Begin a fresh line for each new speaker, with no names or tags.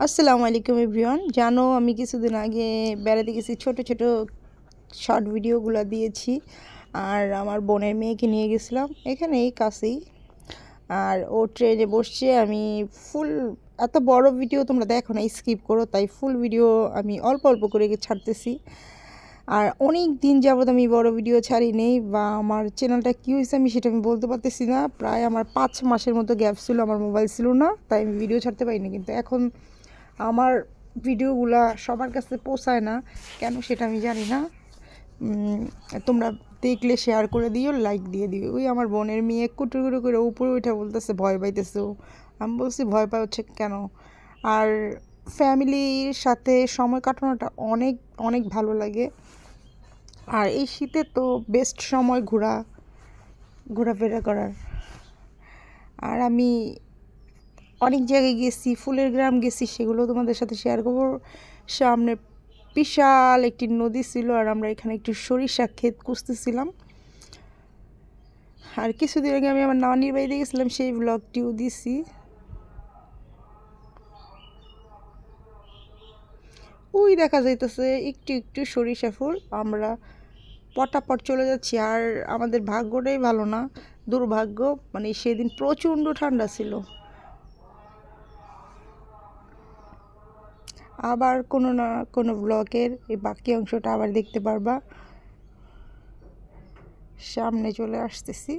আসসালামু আলাইকুম এভরিওয়ান। জানো আমি কিছুদিন আগে বেড়াতে গেছি, ছোট ছোট শর্ট ভিডিওগুলো দিয়েছি। আর আমার বোনের মেয়েকে নিয়ে গেছিলাম এখানেই কাছেই। আর ও ট্রেনে বসছে, আমি ফুল, এত বড় ভিডিও তোমরা দেখো না, স্কিপ করো, তাই ফুল ভিডিও আমি অল্প অল্প করে ছাড়তেছি। আর অনেক দিন যাবত আমি বড় ভিডিও ছাড়ি নেই, বা আমার চ্যানেলটা কী হয়েছে আমি সেটা আমি বলতে পারতেছি না। প্রায় আমার 5 মাসের মতো গ্যাপ ছিল, আমার মোবাইল ছিল না, তাই আমি ভিডিও ছাড়তে পারিনি। কিন্তু এখন আমার ভিডিওগুলা সবার কাছে পৌঁছায় না, কেন সেটা আমি জানি না। তোমরা দেখলে শেয়ার করে দিও, লাইক দিয়ে দিও। ওই আমার বোনের মেয়ে কুটুর করে উপরে উঠে বলতেছে ভয় পাইতেছে। আমি বলছি ভয় পাই হচ্ছে কেন? আর ফ্যামিলির সাথে সময় কাটানোটা অনেক অনেক ভালো লাগে। আর এই শীতে তো বেস্ট সময় ঘোরাফেরা করার। আর আমি অনেক জায়গায় গেছি, ফুলের গ্রাম গেছি, সেগুলো তোমাদের সাথে শেয়ার করবো। সামনে বিশাল একটি নদী ছিল, আর আমরা এখানে একটু সরিষা ক্ষেত খুঁজতেছিলাম। আর কিছুদিন আগে আমি আমার নানির বাড়িতে গেছিলাম, সেই ব্লগটিও দিছি। ওই দেখা যাইতেছে একটু একটু সরিষা ফুল, আমরা পটাপট চলে যাচ্ছি। আর আমাদের ভাগ্যটাই ভালো না, দুর্ভাগ্য, মানে সেদিন প্রচণ্ড ঠান্ডা ছিল। আবার কোনো না কোনো ব্লগের এই বাকি অংশটা আবার দেখতে পারবা। সামনে চলে আসতেছি।